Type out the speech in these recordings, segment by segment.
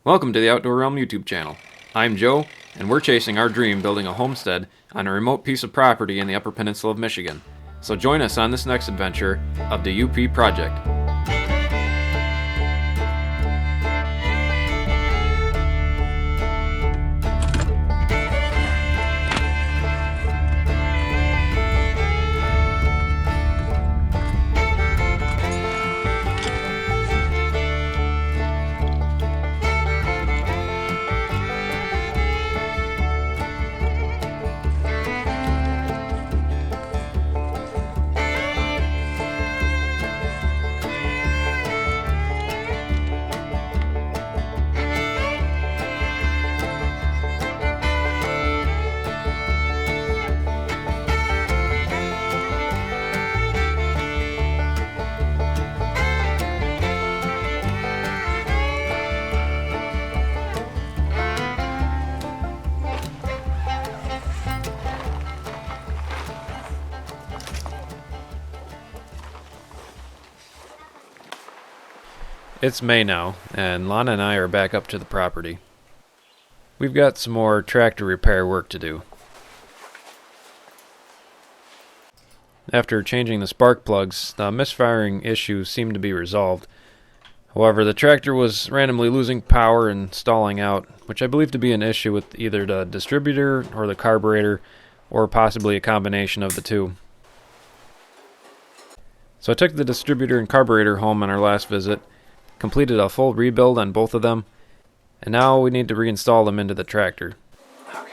Welcome to the Outdoor Realm YouTube channel. I'm Joe, and we're chasing our dream building a homestead on a remote piece of property in the Upper Peninsula of Michigan. So join us on this next adventure of the UP Project. It's May now, and Lana and I are back up to the property. We've got some more tractor repair work to do. After changing the spark plugs, the misfiring issue seemed to be resolved. However, the tractor was randomly losing power and stalling out, which I believe to be an issue with either the distributor or the carburetor, or possibly a combination of the two. So I took the distributor and carburetor home on our last visit, completed a full rebuild on both of them, and now we need to reinstall them into the tractor. Okay.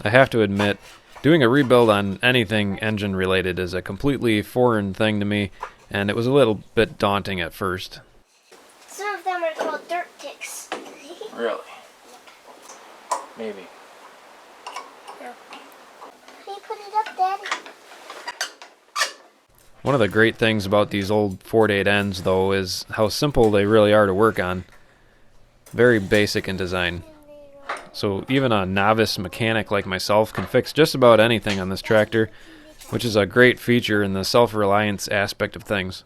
I have to admit, doing a rebuild on anything engine related is a completely foreign thing to me, and it was a little bit daunting at first. Some of them are called dirt ticks. Really? Maybe. Yeah. Can you put it up, Daddy? One of the great things about these old Ford 8Ns, though, is how simple they really are to work on. Very basic in design. So even a novice mechanic like myself can fix just about anything on this tractor, which is a great feature in the self-reliance aspect of things.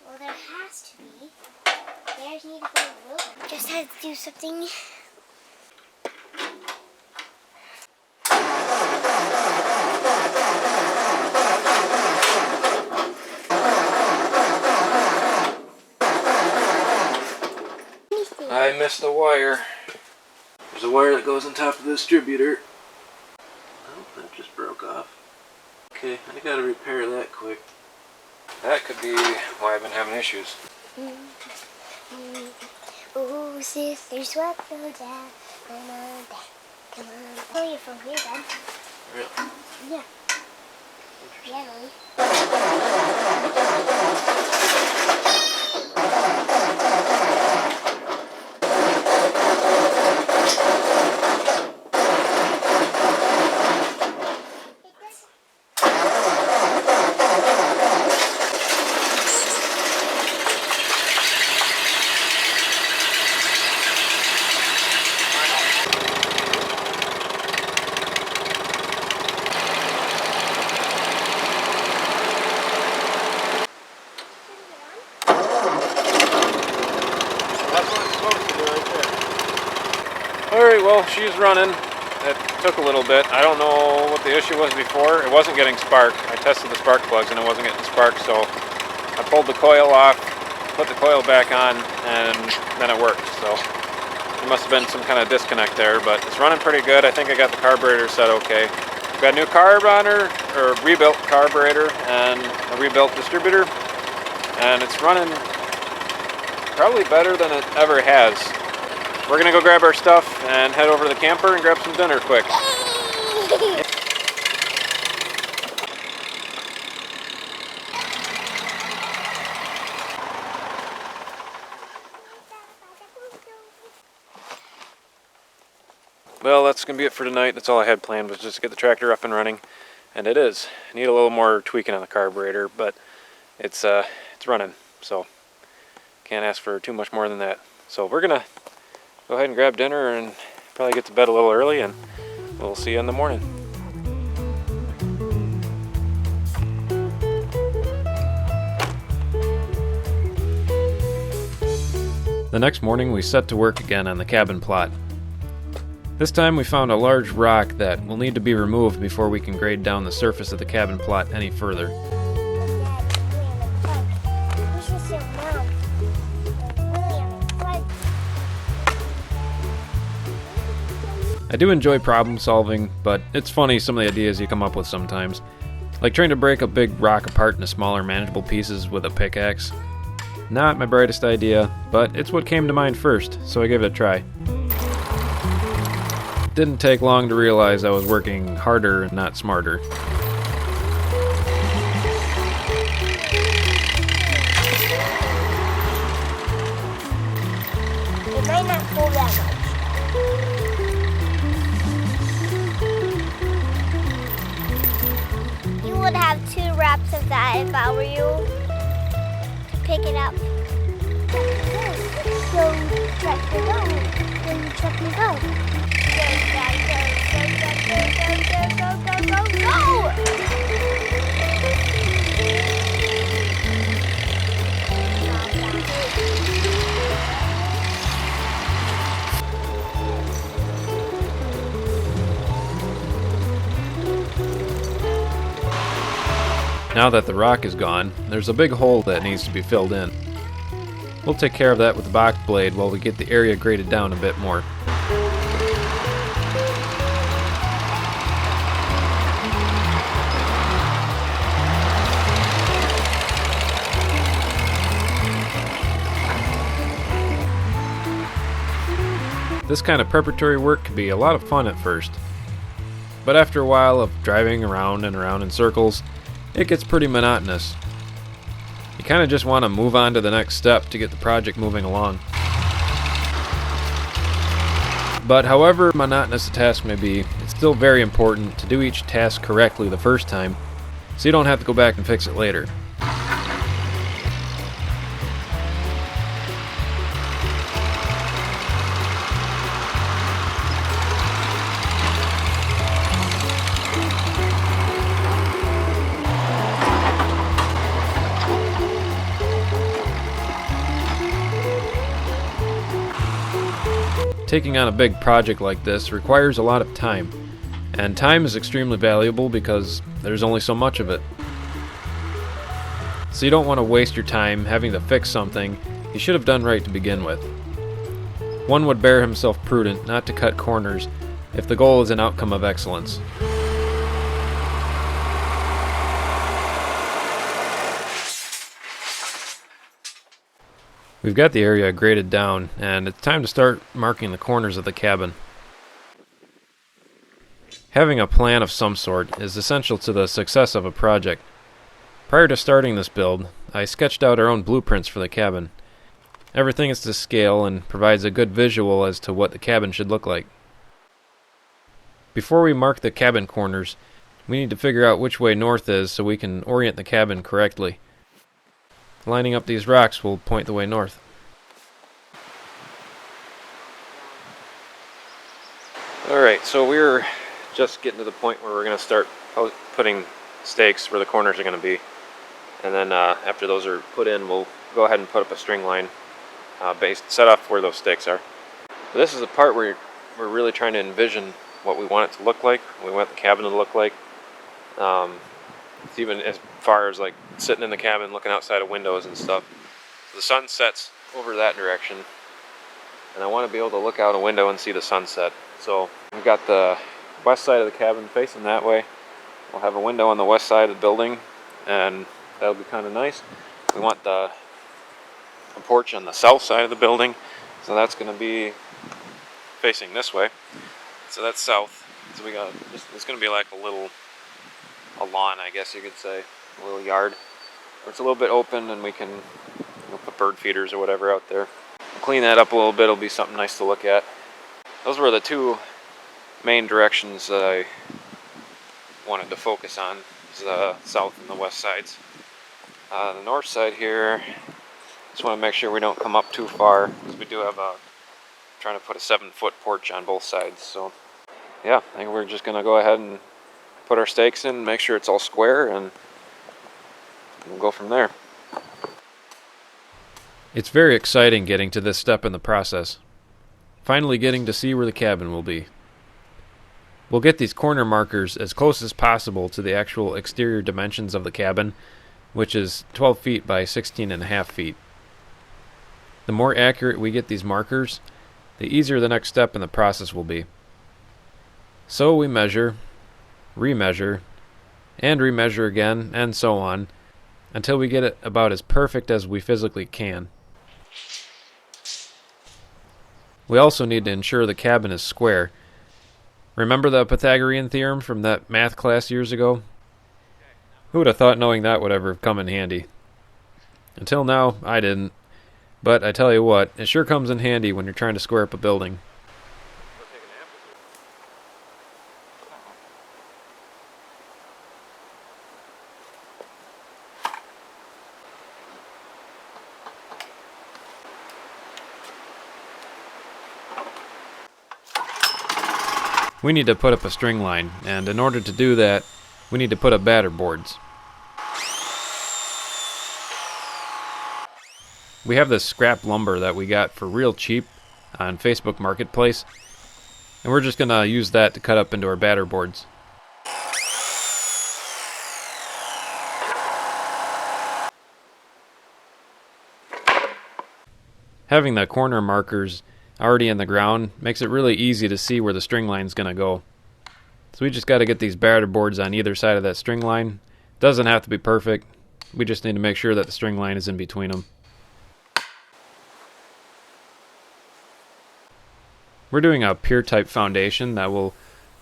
Well, there has to be. There's need to go. Just had to do something. I missed a wire. There's a wire that goes on top of the distributor. Oh, that just broke off. Okay, I gotta repair that quick. That could be why I've been having issues. Oh, sisters, what go down? Come on, Dad. Come on. Oh, you're from here, Dad. Really? Yeah. Generally. Alright, well, she's running. It took a little bit. I don't know what the issue was before. It wasn't getting spark. I tested the spark plugs and it wasn't getting spark, so I pulled the coil off, put the coil back on, and then it worked. So there must have been some kind of disconnect there, but it's running pretty good. I think I got the carburetor set okay. Got a new carb on her, or rebuilt carburetor, and a rebuilt distributor, and it's running probably better than it ever has. We're gonna go grab our stuff and head over to the camper and grab some dinner quick. Well, that's gonna be it for tonight. That's all I had planned, was just to get the tractor up and running, and it is. I need a little more tweaking on the carburetor, but it's running, so can't ask for too much more than that. So we're gonna go ahead and grab dinner and probably get to bed a little early, and we'll see you in the morning. The next morning we set to work again on the cabin plot. This time we found a large rock that will need to be removed before we can grade down the surface of the cabin plot any further. I do enjoy problem solving, but it's funny some of the ideas you come up with sometimes. Like trying to break a big rock apart into smaller manageable pieces with a pickaxe. Not my brightest idea, but it's what came to mind first, so I gave it a try. Didn't take long to realize I was working harder and not smarter. It might not pull that much. You would have 2 wraps of that if I were you to pick it up. So check the go. Then you check the go. Go! Now that the rock is gone, there's a big hole that needs to be filled in. We'll take care of that with the box blade while we get the area graded down a bit more. This kind of preparatory work can be a lot of fun at first, but after a while of driving around and around in circles, it gets pretty monotonous. You kind of just want to move on to the next step to get the project moving along. But however monotonous a task may be, it's still very important to do each task correctly the first time, so you don't have to go back and fix it later. Taking on a big project like this requires a lot of time, and time is extremely valuable because there's only so much of it. So you don't want to waste your time having to fix something you should have done right to begin with. One would bear himself prudent not to cut corners if the goal is an outcome of excellence. We've got the area graded down, and it's time to start marking the corners of the cabin. Having a plan of some sort is essential to the success of a project. Prior to starting this build, I sketched out our own blueprints for the cabin. Everything is to scale and provides a good visual as to what the cabin should look like. Before we mark the cabin corners, we need to figure out which way north is so we can orient the cabin correctly. Lining up these rocks will point the way north. Alright, so we're just getting to the point where we're going to start putting stakes where the corners are going to be. And then after those are put in, we'll go ahead and put up a string line set off where those stakes are. So this is the part where we're really trying to envision what we want it to look like, what we want the cabin to look like. It's even as far as like sitting in the cabin looking outside of windows and stuff. So the sun sets over that direction, and I want to be able to look out a window and see the sunset. So we've got the west side of the cabin facing that way. We'll have a window on the west side of the building, and that'll be kind of nice. We want a porch on the south side of the building, so that's going to be facing this way. So that's south. So we got it's going to be like a lawn, I guess you could say, a little yard where it's a little bit open, and we can put bird feeders or whatever out there. We'll clean that up a little bit. It'll be something nice to look at. Those were the two main directions that I wanted to focus on, the south and the west sides. The north side here, just want to make sure we don't come up too far, because we do have trying to put a 7-foot porch on both sides. So yeah, I think we're just going to go ahead and put our stakes in, make sure it's all square, and we'll go from there. It's very exciting getting to this step in the process. Finally getting to see where the cabin will be. We'll get these corner markers as close as possible to the actual exterior dimensions of the cabin, which is 12 feet by 16.5 feet. The more accurate we get these markers, the easier the next step in the process will be. So we measure, remeasure, and remeasure again, and so on, until we get it about as perfect as we physically can. We also need to ensure the cabin is square. Remember the Pythagorean theorem from that math class years ago? Who would have thought knowing that would ever come in handy? Until now, I didn't. But I tell you what, it sure comes in handy when you're trying to square up a building. We need to put up a string line, and in order to do that, we need to put up batter boards. We have this scrap lumber that we got for real cheap on Facebook Marketplace, and we're just going to use that to cut up into our batter boards. Having the corner markers already in the ground makes it really easy to see where the string line's going to go. So we just got to get these batter boards on either side of that string line. Doesn't have to be perfect. We just need to make sure that the string line is in between them. We're doing a pier type foundation that will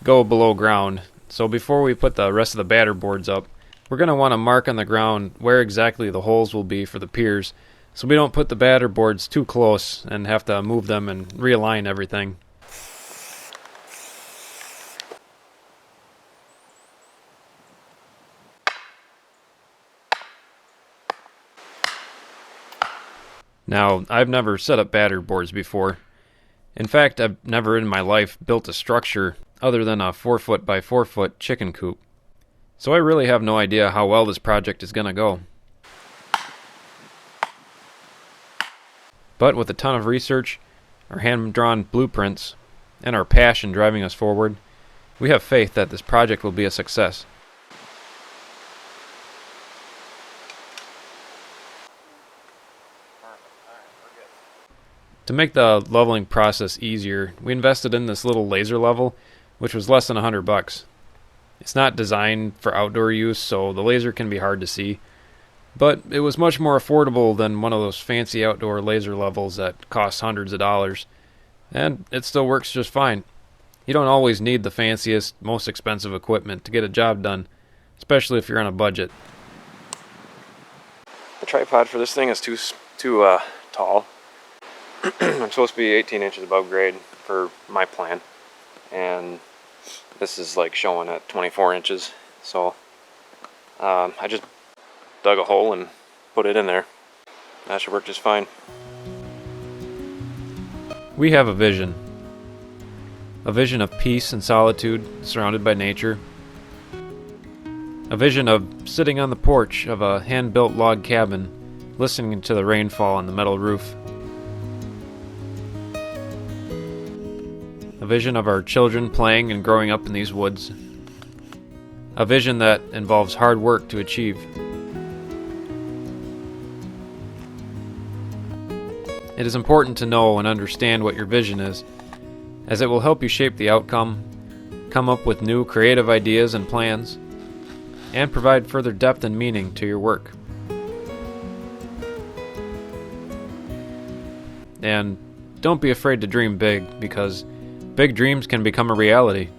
go below ground. So before we put the rest of the batter boards up, we're going to want to mark on the ground where exactly the holes will be for the piers, so we don't put the batter boards too close and have to move them and realign everything. Now, I've never set up batter boards before. In fact, I've never in my life built a structure other than a 4-foot by 4-foot chicken coop. So I really have no idea how well this project is going to go. But with a ton of research, our hand-drawn blueprints, and our passion driving us forward, we have faith that this project will be a success. To make the leveling process easier, we invested in this little laser level, which was less than $100. It's not designed for outdoor use, so the laser can be hard to see. But it was much more affordable than one of those fancy outdoor laser levels that cost hundreds of dollars. And it still works just fine. You don't always need the fanciest, most expensive equipment to get a job done, especially if you're on a budget. The tripod for this thing is too tall. I'm supposed to be 18 inches above grade for my plan. And this is like showing at 24 inches. So I just dug a hole and put it in there. That should work just fine. We have a vision. A vision of peace and solitude surrounded by nature. A vision of sitting on the porch of a hand-built log cabin, listening to the rainfall on the metal roof. A vision of our children playing and growing up in these woods. A vision that involves hard work to achieve. It is important to know and understand what your vision is, as it will help you shape the outcome, come up with new creative ideas and plans, and provide further depth and meaning to your work. And don't be afraid to dream big, because big dreams can become a reality.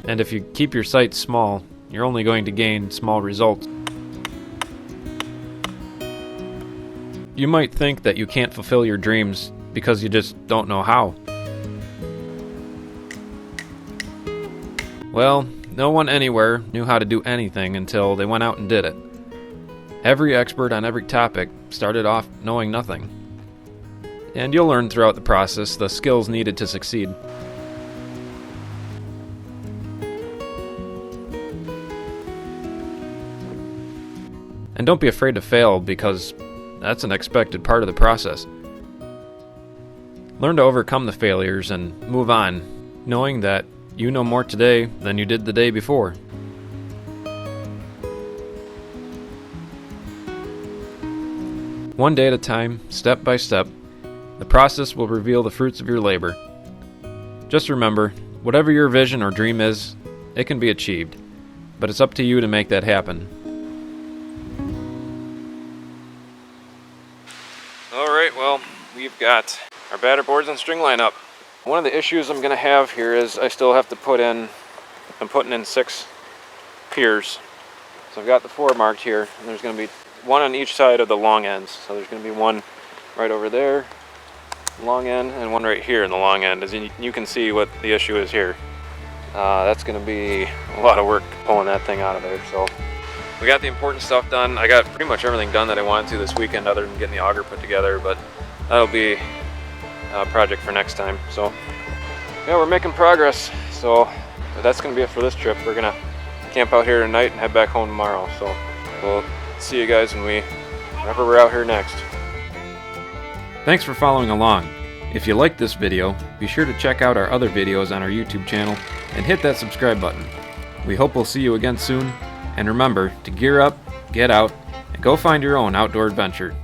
And if you keep your sights small, you're only going to gain small results. You might think that you can't fulfill your dreams because you just don't know how. Well, no one anywhere knew how to do anything until they went out and did it. Every expert on every topic started off knowing nothing. And you'll learn throughout the process the skills needed to succeed. And don't be afraid to fail, because that's an expected part of the process. Learn to overcome the failures and move on, knowing that you know more today than you did the day before. One day at a time, step by step, the process will reveal the fruits of your labor. Just remember, whatever your vision or dream is, it can be achieved, but it's up to you to make that happen. Alright, well, we've got our batter boards and string line up. One of the issues I'm going to have here is I still have to I'm putting in 6 piers. So I've got the 4 marked here, and there's going to be one on each side of the long ends. So there's going to be one right over there, long end, and one right here in the long end. As you can see what the issue is here. That's going to be a lot of work pulling that thing out of there. So we got the important stuff done. I got pretty much everything done that I wanted to this weekend other than getting the auger put together, but that'll be a project for next time. So yeah, we're making progress. So that's going to be it for this trip. We're going to camp out here tonight and head back home tomorrow. So we'll see you guys whenever we're out here next. Thanks for following along. If you liked this video, be sure to check out our other videos on our YouTube channel and hit that subscribe button. We hope we'll see you again soon, and remember to gear up, get out, and go find your own outdoor adventure.